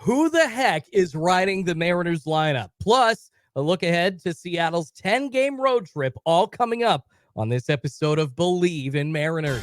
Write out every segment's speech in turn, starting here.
who the heck is riding the Mariners lineup? Plus, a look ahead to Seattle's 10-game road trip, all coming up on this episode of Bleav in Mariners.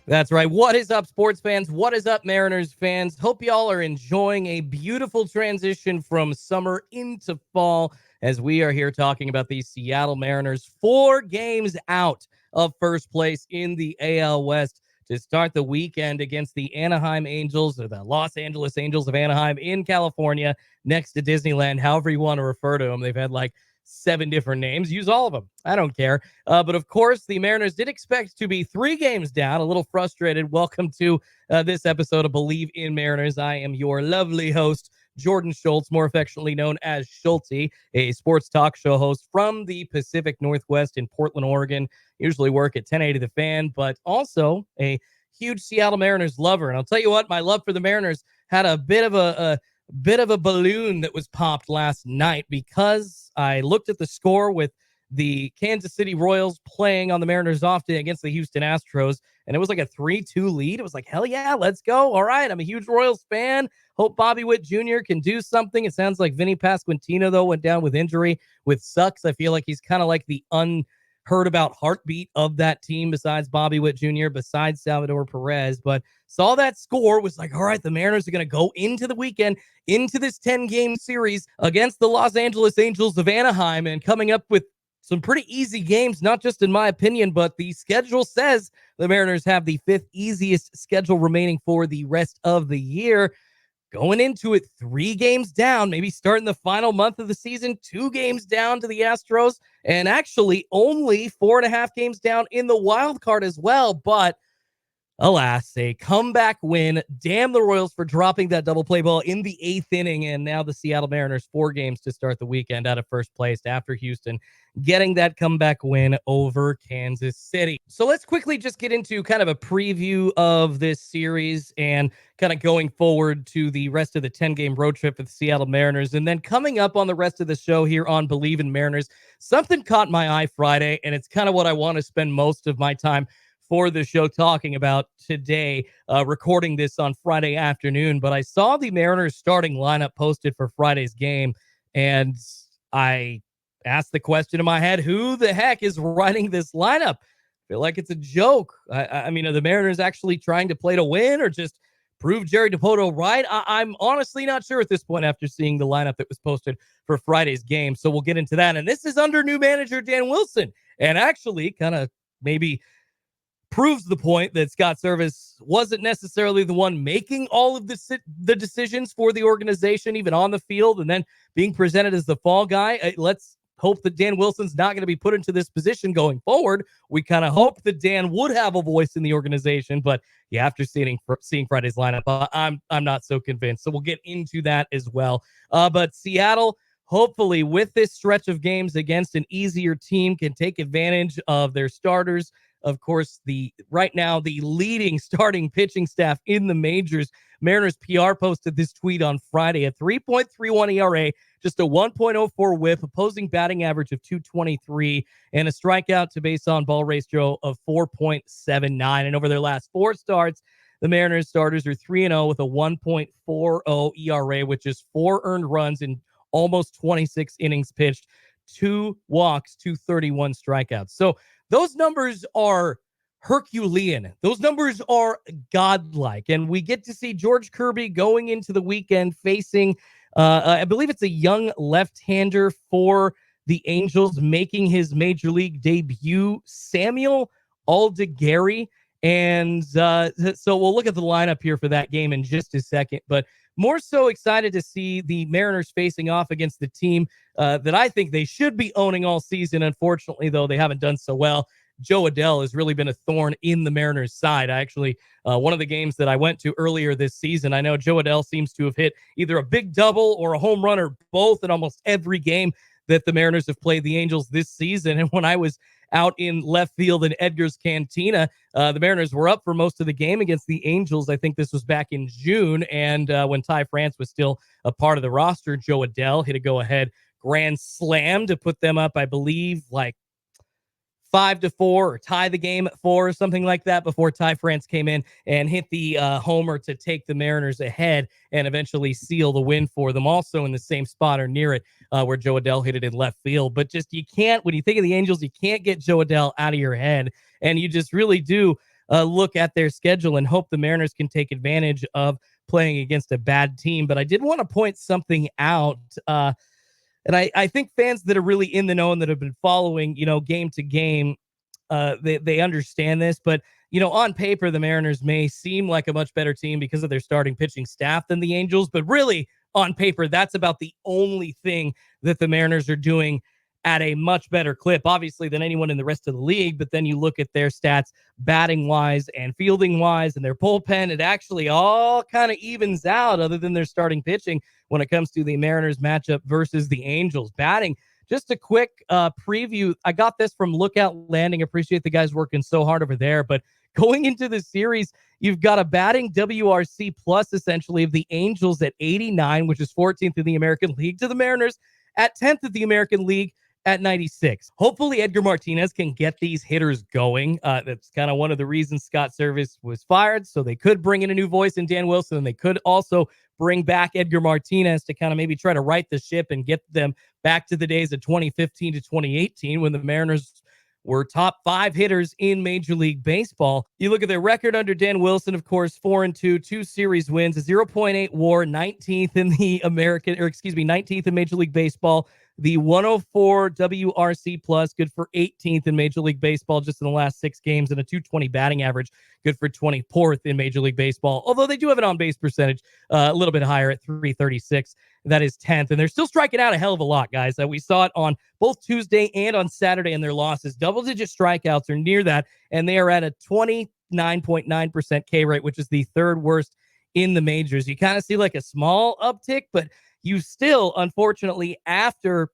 That's right. What is up, sports fans? What is up, Mariners fans? Hope y'all are enjoying a beautiful transition from summer into fall as we are here talking about the Seattle Mariners, 4 games out of first place in the AL West to start the weekend against the Anaheim Angels, or the Los Angeles Angels of Anaheim in California, next to Disneyland, however you want to refer to them. They've had like 7 different names. Use all of them. I don't care. But of course, the Mariners did expect to be 3 games down, a little frustrated. Welcome to this episode of Bleav in Mariners. I am your lovely host, Jordan Schultz, more affectionately known as Schultzy, a sports talk show host from the Pacific Northwest in Portland, Oregon. Usually work at 1080 The Fan, but also a huge Seattle Mariners lover. And I'll tell you what, my love for the Mariners had a bit of a balloon that was popped last night because I looked at the score with the Kansas City Royals playing on the Mariners off day against the Houston Astros, and it was like a 3-2 lead. It was like, hell yeah, let's go. All right, I'm a huge Royals fan. Hope Bobby Witt Jr. can do something. It sounds like Vinny Pasquantino, though, went down with injury with Sucks. I feel like he's kind of like the unheard about heartbeat of that team besides Bobby Witt Jr., besides Salvador Perez. But saw that score, was like, all right, the Mariners are going to go into the weekend, into this 10-game series against the Los Angeles Angels of Anaheim, and coming up with some pretty easy games, not just in my opinion, but the schedule says the Mariners have the 5th easiest schedule remaining for the rest of the year. Going into it 3 games down, maybe starting the final month of the season, 2 games down to the Astros, and actually only 4.5 games down in the wild card as well. But alas, a comeback win. Damn the Royals for dropping that double play ball in the 8th inning. And now the Seattle Mariners 4 games to start the weekend out of first place after Houston getting that comeback win over Kansas City. So let's quickly just get into kind of a preview of this series and kind of going forward to the rest of the 10-game road trip for the Seattle Mariners. And then coming up on the rest of the show here on Bleav in Mariners, something caught my eye Friday, and it's kind of what I want to spend most of my time for the show talking about today, recording this on Friday afternoon. But I saw the Mariners starting lineup posted for Friday's game, and I asked the question in my head, who the heck is running this lineup? I feel like it's a joke. I mean, are the Mariners actually trying to play to win or just prove Jerry Dipoto right? I'm honestly not sure at this point after seeing the lineup that was posted for Friday's game. So we'll get into that. And this is under new manager Dan Wilson, and actually kind of maybe proves the point that Scott Service wasn't necessarily the one making all of the decisions for the organization, even on the field, and then being presented as the fall guy. Let's hope that Dan Wilson's not going to be put into this position going forward. We kind of hope that Dan would have a voice in the organization, but yeah, after seeing Friday's lineup, I'm not so convinced. So we'll get into that as well. But Seattle, hopefully with this stretch of games against an easier team, can take advantage of their starters. Of course, right now, the leading starting pitching staff in the majors. Mariners PR posted this tweet on Friday: a 3.31 ERA, just a 1.04 whip, opposing batting average of 223, and a strikeout to base on ball ratio of 4.79. And over their last 4 starts, the Mariners starters are 3-0 with a 1.40 ERA, which is 4 earned runs in almost 26 innings pitched, 2 walks, 231 strikeouts. So those numbers are Herculean. Those numbers are godlike. And we get to see George Kirby going into the weekend facing, I believe it's a young left-hander for the Angels, making his major league debut, Samuel Aldegari. And so we'll look at the lineup here for that game in just a second. But more so excited to see the Mariners facing off against the team that I think they should be owning all season. Unfortunately, though, they haven't done so well. Joe Adell has really been a thorn in the Mariners' side. I actually, one of the games that I went to earlier this season, I know Joe Adell seems to have hit either a big double or a home run or both in almost every game that the Mariners have played the Angels this season. And when I was out in left field in Edgar's Cantina, the Mariners were up for most of the game against the Angels. I think this was back in June. And when Ty France was still a part of the roster, Joe Adell hit a go-ahead grand slam to put them up, I believe, like 5-4 or tie the game at 4 or something like that before Ty France came in and hit the homer to take the Mariners ahead and eventually seal the win for them. Also in the same spot or near it where Joe Adell hit it in left field. But just you can't, when you think of the Angels, you can't get Joe Adell out of your head. And you just really do look at their schedule and hope the Mariners can take advantage of playing against a bad team. But I did want to point something out. And I think fans that are really in the know and that have been following, game to game, they understand this. But, on paper, the Mariners may seem like a much better team because of their starting pitching staff than the Angels. But really, on paper, that's about the only thing that the Mariners are doing at a much better clip, obviously, than anyone in the rest of the league. But then you look at their stats batting wise and fielding wise and their bullpen, it actually all kind of evens out other than their starting pitching when it comes to the Mariners matchup versus the Angels. Batting, just a quick preview. I got this from Lookout Landing. Appreciate the guys working so hard over there. But going into the series, you've got a batting WRC plus essentially of the Angels at 89, which is 14th in the American League, to the Mariners at 10th of the American League at 96. Hopefully Edgar Martinez can get these hitters going. That's kind of one of the reasons Scott Service was fired, so they could bring in a new voice in Dan Wilson, and they could also bring back Edgar Martinez to kind of maybe try to right the ship and get them back to the days of 2015 to 2018 when the Mariners were top 5 hitters in Major League Baseball. You look at their record under Dan Wilson, of course, 4-2, 2 series wins, a 0.8 WAR, 19th in the 19th in Major League Baseball. The 104 WRC plus, good for 18th in Major League Baseball just in the last 6 games, and a 220 batting average, good for 24th in Major League Baseball. Although they do have an on-base percentage a little bit higher at 336. That is 10th, and they're still striking out a hell of a lot, guys. We saw it on both Tuesday and on Saturday in their losses. Double-digit strikeouts are near that, and they are at a 29.9% K rate, which is the 3rd worst in the majors. You kind of see like a small uptick, but you still, unfortunately, after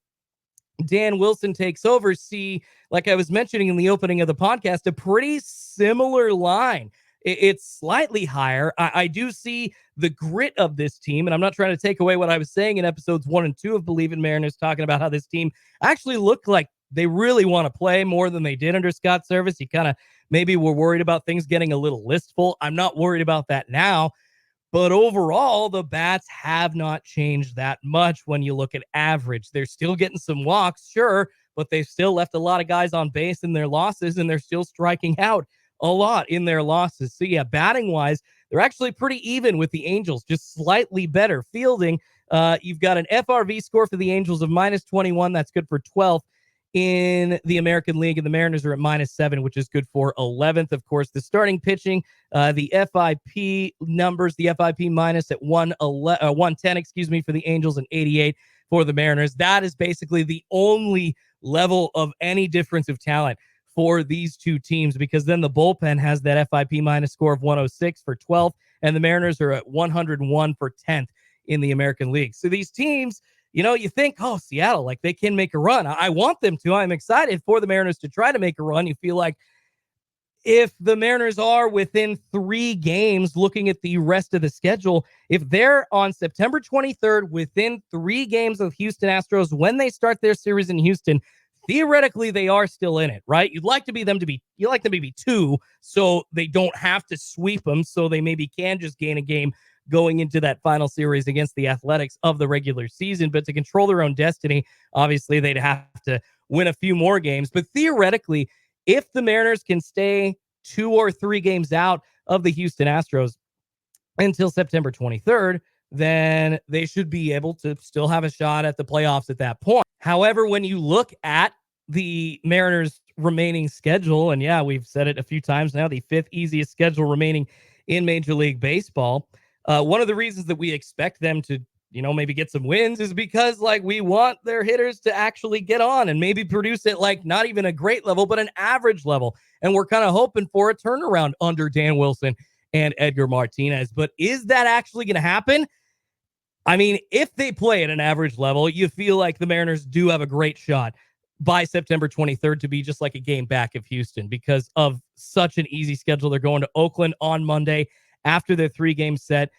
Dan Wilson takes over, see, like I was mentioning in the opening of the podcast, a pretty similar line. It's slightly higher. I do see the grit of this team, and I'm not trying to take away what I was saying in episodes 1 and 2 of Bleav in Mariners, talking about how this team actually looked like they really want to play more than they did under Scott Service. You kind of maybe were worried about things getting a little listful. I'm not worried about that now. But overall, the bats have not changed that much when you look at average. They're still getting some walks, sure, but they've still left a lot of guys on base in their losses, and they're still striking out a lot in their losses. So, yeah, batting-wise, they're actually pretty even with the Angels, just slightly better. Fielding, you've got an FRV score for the Angels of -21. That's good for 12th in the American League, and the Mariners are at -7, which is good for 11th. Of course, the starting pitching, the FIP numbers, the FIP minus at 110, for the Angels, and 88 for the Mariners. That is basically the only level of any difference of talent for these two teams, because then the bullpen has that FIP minus score of 106 for 12th, and the Mariners are at 101 for 10th in the American League. So these teams, you think, oh, Seattle, like they can make a run. I want them to. I'm excited for the Mariners to try to make a run. You feel like if the Mariners are within 3 games, looking at the rest of the schedule, if they're on September 23rd within 3 games of Houston Astros when they start their series in Houston, theoretically they are still in it, right? You'd like them to be 2, so they don't have to sweep them, so they maybe can just gain a game going into that final series against the Athletics of the regular season. But to control their own destiny, obviously they'd have to win a few more games. But theoretically, if the Mariners can stay 2 or 3 games out of the Houston Astros until September 23rd, then they should be able to still have a shot at the playoffs at that point. However, when you look at the Mariners' remaining schedule, and yeah, we've said it a few times now, the 5th easiest schedule remaining in Major League Baseball. One of the reasons that we expect them to, maybe get some wins is because, we want their hitters to actually get on and maybe produce at, not even a great level, but an average level. And we're kind of hoping for a turnaround under Dan Wilson and Edgar Martinez. But is that actually going to happen? I mean, if they play at an average level, you feel like the Mariners do have a great shot by September 23rd to be just like a game back of Houston because of such an easy schedule. They're going to Oakland on Monday after their 3-game set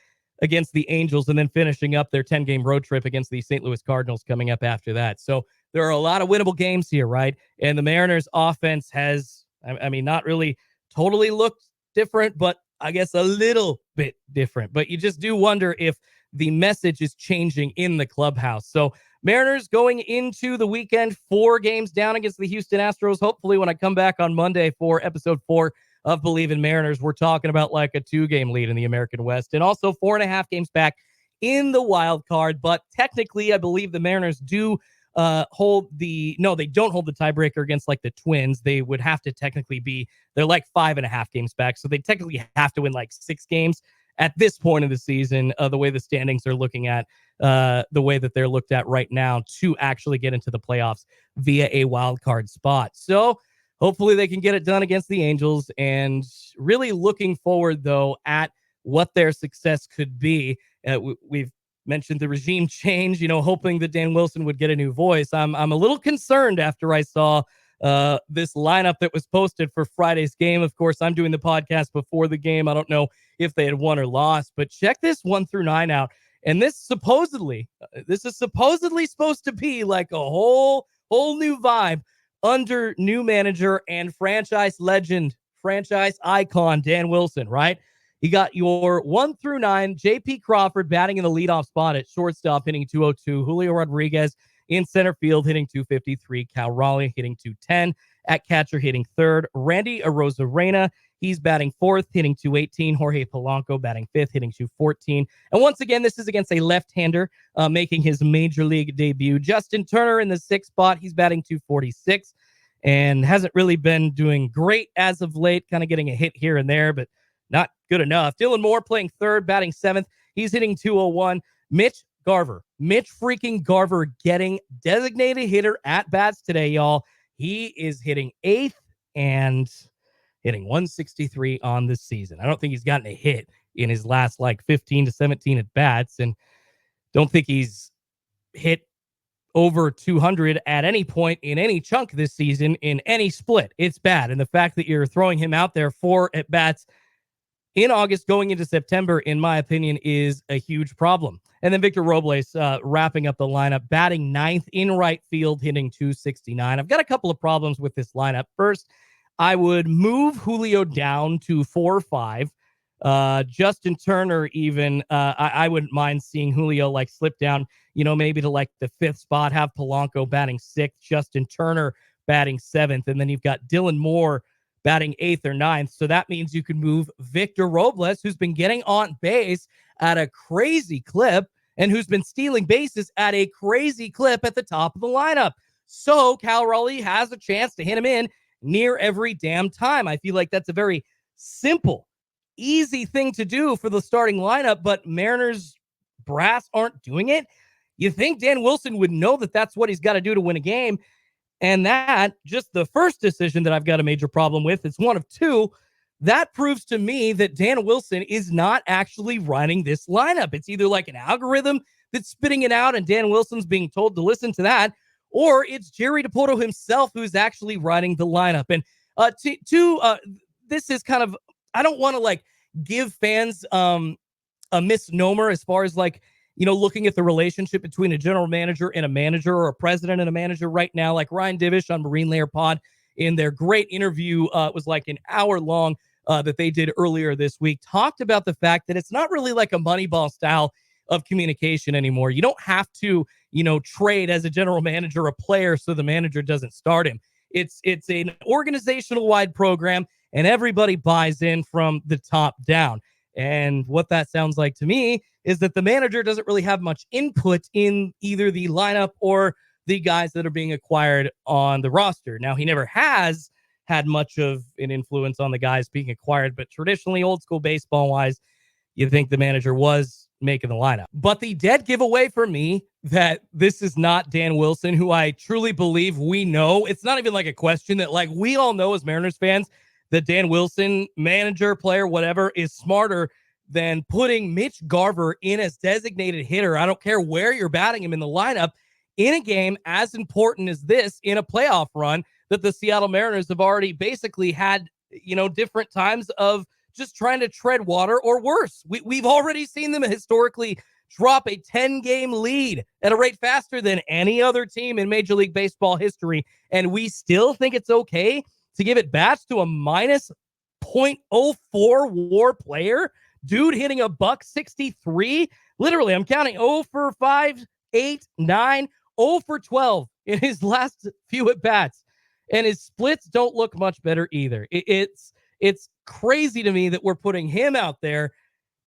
against the Angels, and then finishing up their 10-game road trip against the St. Louis Cardinals coming up after that. So there are a lot of winnable games here, right? And the Mariners offense has, I mean, not really totally looked different, but I guess a little bit different. But you just do wonder if the message is changing in the clubhouse. So Mariners going into the weekend, 4 games down against the Houston Astros. Hopefully when I come back on Monday for episode 4 of Bleav in Mariners, we're talking about like a 2-game lead in the American West and also 4.5 games back in the wild card. But technically, I believe the Mariners do they don't hold the tiebreaker against like the Twins. They would have to technically they're like 5.5 games back. So they technically have to win like 6 games at this point of the season, the way the standings are looking at, the way that they're looked at right now to actually get into the playoffs via a wild card spot. So hopefully they can get it done against the Angels, and really looking forward though at what their success could be. We've mentioned the regime change, hoping that Dan Wilson would get a new voice. I'm a little concerned after I saw this lineup that was posted for Friday's game. Of course, I'm doing the podcast before the game. I don't know if they had won or lost, but check this 1 through 9 out. And this is supposedly supposed to be like a whole new vibe under new manager and franchise legend, franchise icon, Dan Wilson, right? You got your 1 through 9, J.P. Crawford batting in the leadoff spot at shortstop, hitting 202. Julio Rodriguez in center field, hitting 253. Cal Raleigh hitting 210. At catcher, hitting third. Randy Arozarena, he's batting fourth, hitting 218. Jorge Polanco batting fifth, hitting 214. And once again, this is against a left-hander making his major league debut. Justin Turner in the 6th spot, he's batting 246 and hasn't really been doing great as of late, kind of getting a hit here and there, but not good enough. Dylan Moore playing third, batting 7th. He's hitting 201. Mitch freaking Garver getting designated hitter at bats today, y'all. He is hitting 8th and hitting 163 on this season. I don't think he's gotten a hit in his last like 15 to 17 at bats, and don't think he's hit over 200 at any point in any chunk this season in any split. It's bad. And the fact that you're throwing him out there 4 at bats in August going into September, in my opinion, is a huge problem. And then Victor Robles wrapping up the lineup, batting 9th in right field, hitting 269. I've got a couple of problems with this lineup. First, I would move Julio down to 4 or 5. Justin Turner, even, I wouldn't mind seeing Julio like slip down, maybe to like the 5th spot, have Polanco batting 6th, Justin Turner batting 7th, and then you've got Dylan Moore batting 8th or 9th. So that means you can move Victor Robles, who's been getting on base at a crazy clip and who's been stealing bases at a crazy clip at the top of the lineup. So Cal Raleigh has a chance to hit him in near every damn time. I feel like that's a very simple, easy thing to do for the starting lineup, but Mariners brass aren't doing it. You think Dan Wilson would know that that's what he's got to do to win a game. And that, just the first decision that I've got a major problem with, it's one of 2. That proves to me that Dan Wilson is not actually running this lineup. It's either like an algorithm that's spitting it out and Dan Wilson's being told to listen to that, or it's Jerry Dipoto himself who's actually running the lineup. And this is kind of, I don't want to like give fans a misnomer as far as like, looking at the relationship between a general manager and a manager, or a president and a manager right now, like Ryan Divish on Marine Layer Pod in their great interview, it was like an hour long that they did earlier this week, talked about the fact that it's not really like a Moneyball style of communication anymore. You don't have to, trade as a general manager a player so the manager doesn't start him. It's an organizational wide program, and everybody buys in from the top down. And what that sounds like to me is that the manager doesn't really have much input in either the lineup or the guys that are being acquired on the roster. Now, he never has had much of an influence on the guys being acquired, but traditionally, old school baseball wise, you think the manager was making the lineup. But the dead giveaway for me that this is not Dan Wilson, who I truly believe we know. It's not even like a question that like we all know as Mariners fans that Dan Wilson, manager, player, whatever, is smarter than putting Mitch Garver in as designated hitter. I don't care where you're batting him in the lineup in a game as important as this in a playoff run that the Seattle Mariners have already basically had, different times of just trying to tread water or worse. We've already seen them historically drop a 10-game lead at a rate faster than any other team in Major League Baseball history, and we still think it's okay to give it bats to a minus .04 WAR player? Dude hitting a .163. Literally, I'm counting 0 for 5, 8, 9, 0 for 12 in his last few at-bats. And his splits don't look much better either. It's crazy to me that we're putting him out there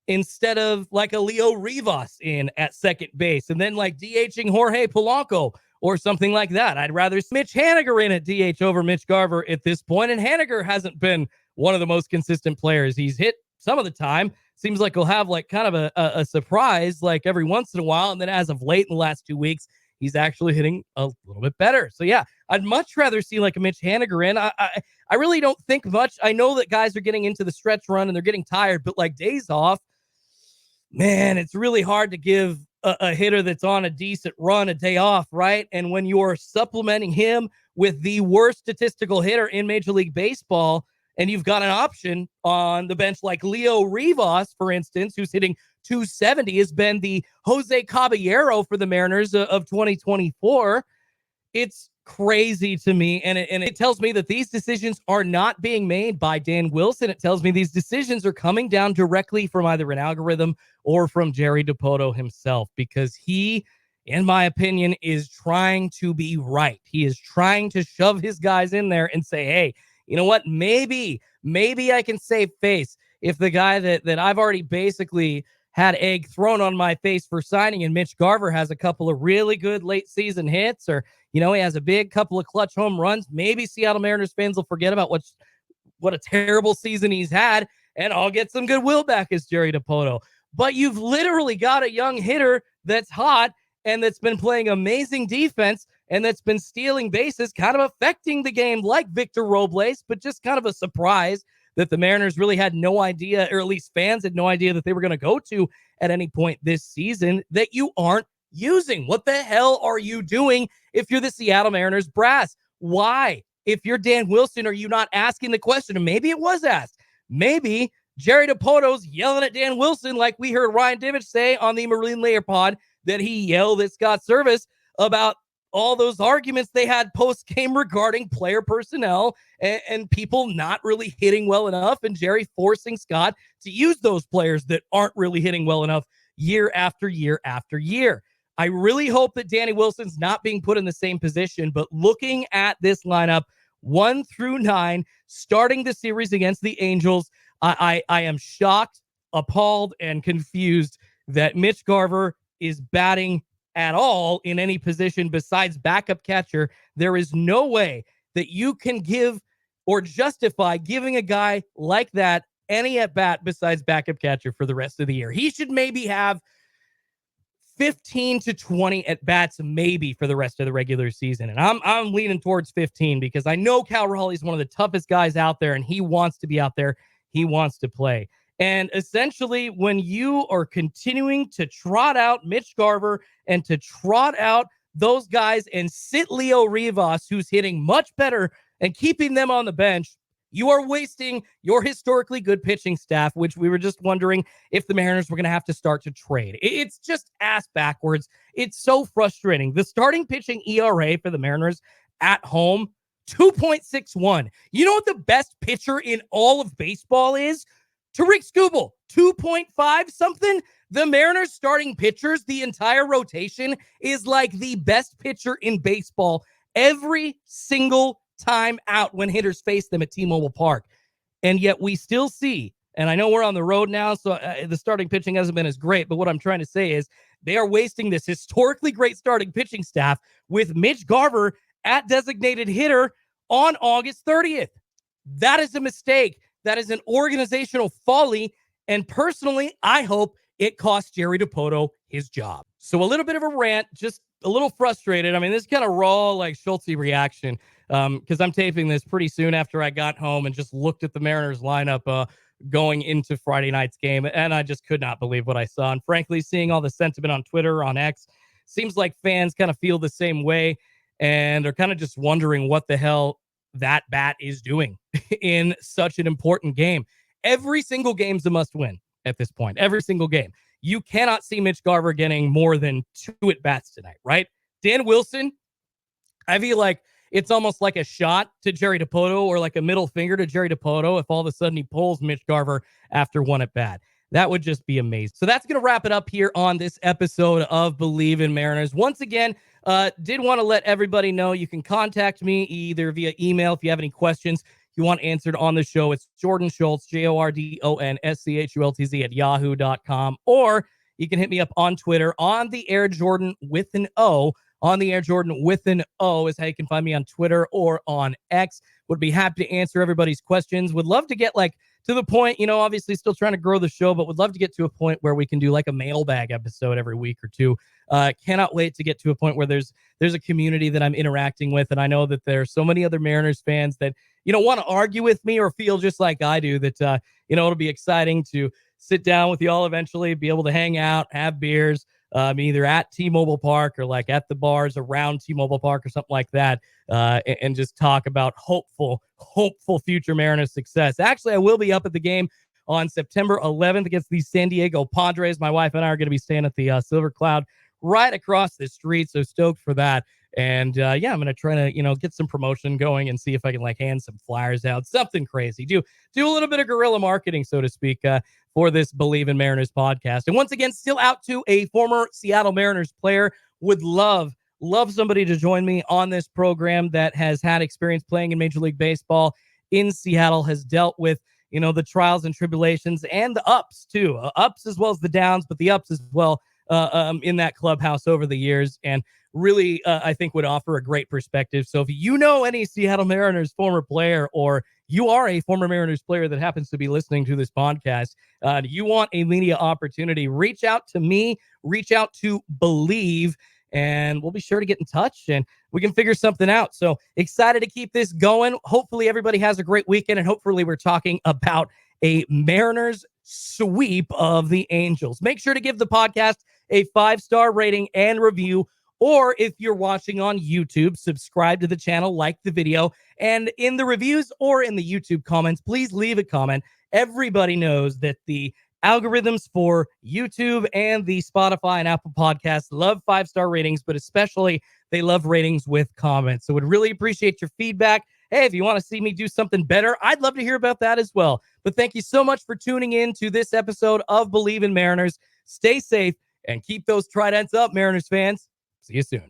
instead of like a Leo Rivas in at second base, and then like DHing Jorge Polanco or something like that. I'd rather Mitch Haniger in at DH over Mitch Garver at this point, and Haniger hasn't been one of the most consistent players. He's hit some of the time. Seems like he'll have like kind of a surprise like every once in a while, and then as of late in the last 2 weeks, he's actually hitting a little bit better. So yeah, I'd much rather see like a Mitch Haniger in. I really don't think much. I know that guys are getting into the stretch run and they're getting tired, but like days off, man, it's really hard to give a hitter that's on a decent run a day off, right? And when you're supplementing him with the worst statistical hitter in Major League Baseball, and you've got an option on the bench like Leo Rivas, for instance, who's hitting 270, has been the Jose Caballero for the Mariners of 2024. It's crazy to me, and it tells me that these decisions are not being made by Dan Wilson. It tells me these decisions are coming down directly from either an algorithm or from Jerry Dipoto himself, because he, in my opinion, is trying to be right. He is trying to shove his guys in there and say, hey, you know what? Maybe I can save face if the guy that I've already basically had egg thrown on my face for signing, and Mitch Garver has a couple of really good late season hits, or, you know, he has a big couple of clutch home runs. Maybe Seattle Mariners fans will forget about what a terrible season he's had, and I'll get some goodwill back as Jerry Dipoto. But you've literally got a young hitter that's hot and that's been playing amazing defense and that's been stealing bases, kind of affecting the game like Victor Robles, but just kind of a surprise that the Mariners really had no idea, or at least fans had no idea that they were going to go to at any point this season, that you aren't using. What the hell are you doing if you're the Seattle Mariners brass? Why? If you're Dan Wilson, are you not asking the question? And maybe it was asked. Maybe Jerry Dipoto's yelling at Dan Wilson like we heard Ryan Divish say on the Marine Layer pod that he yelled at Scott Service about all those arguments they had post-game regarding player personnel and people not really hitting well enough, and Jerry forcing Scott to use those players that aren't really hitting well enough year after year after year. I really hope that Danny Wilson's not being put in the same position, but looking at this lineup 1 through 9, starting the series against the Angels, I am shocked, appalled, and confused that Mitch Garver is batting at all in any position besides backup catcher. There is no way that you can give or justify giving a guy like that any at bat besides backup catcher for the rest of the year. He should maybe have 15 to 20 at bats maybe for the rest of the regular season. And I'm leaning towards 15 because I know Cal Raleigh is one of the toughest guys out there, and he wants to be out there. He wants to play. And essentially, when you are continuing to trot out Mitch Garver and to trot out those guys and sit Leo Rivas, who's hitting much better, and keeping them on the bench, you are wasting your historically good pitching staff, which we were just wondering if the Mariners were going to have to start to trade. It's just ass backwards. It's so frustrating. The starting pitching ERA for the Mariners at home, 2.61. You know what the best pitcher in all of baseball is? Tariq Skubal, 2.5 something. The Mariners starting pitchers, the entire rotation, is like the best pitcher in baseball every single time out when hitters face them at T-Mobile Park. And yet we still see, and I know we're on the road now, so the starting pitching hasn't been as great, but what I'm trying to say is they are wasting this historically great starting pitching staff with Mitch Garver at designated hitter on August 30th. That is a mistake. That is an organizational folly. And personally, I hope it cost Jerry Dipoto his job. So a little bit of a rant, just a little frustrated. I mean, this is kind of raw, like Schultz reaction, because I'm taping this pretty soon after I got home and just looked at the Mariners lineup going into Friday night's game. And I just could not believe what I saw. And frankly, seeing all the sentiment on Twitter, on X, seems like fans kind of feel the same way and are kind of just wondering what the hell that bat is doing in such an important game. Every single game's a must win at this point. Every single game. you cannot see Mitch Garver getting more than 2 at-bats tonight, right? Dan Wilson, I feel like it's almost like a shot to Jerry Dipoto or like a middle finger to Jerry Dipoto if all of a sudden he pulls Mitch Garver after 1 at bat. That would just be amazing. So that's going to wrap it up here on this episode of Bleav in Mariners. Once again, did want to let everybody know you can contact me either via email if you have any questions you want answered on the show. It's Jordan Schultz, JORDONSCHULTZ at yahoo.com. Or you can hit me up on Twitter on the Air Jordan with an O. On the Air Jordan with an O is how you can find me on Twitter or on X. Would be happy to answer everybody's questions. Would love to get to the point, obviously still trying to grow the show, but would love to get to a point where we can do like a mailbag episode every week or two. Cannot wait to get to a point where there's a community that I'm interacting with. And I know that there are so many other Mariners fans that, want to argue with me or feel just like I do that, it'll be exciting to sit down with y'all eventually, be able to hang out, have beers, either at T-Mobile Park or like at the bars around T-Mobile Park or something like that, and just talk about hopeful future Mariners success. Actually, I will be up at the game on September 11th against the San Diego Padres. My wife and I are going to be staying at the Silver Cloud right across the street, so stoked for that. And I'm going to try to, get some promotion going and see if I can hand some flyers out, something crazy. Do a little bit of guerrilla marketing, so to speak, for this Bleav in Mariners podcast. And once again, still out to a former Seattle Mariners player. Would love somebody to join me on this program that has had experience playing in Major League Baseball in Seattle, has dealt with, the trials and tribulations and the ups too, ups as well as the downs, but the ups as well in that clubhouse over the years. And really, I think would offer a great perspective. So if you know any Seattle Mariners former player, or you are a former Mariners player that happens to be listening to this podcast, you want a media opportunity, reach out to me, reach out to Bleav, and we'll be sure to get in touch and we can figure something out. So excited to keep this going. Hopefully everybody has a great weekend, and hopefully we're talking about a Mariners sweep of the Angels. Make sure to give the podcast a 5-star rating and review. Or if you're watching on YouTube, subscribe to the channel, like the video, and in the reviews or in the YouTube comments, please leave a comment. Everybody knows that the algorithms for YouTube and the Spotify and Apple podcasts love 5-star ratings, but especially they love ratings with comments. So would really appreciate your feedback. Hey, if you want to see me do something better, I'd love to hear about that as well. But thank you so much for tuning in to this episode of Bleav in Mariners. Stay safe and keep those tridents up, Mariners fans. See you soon.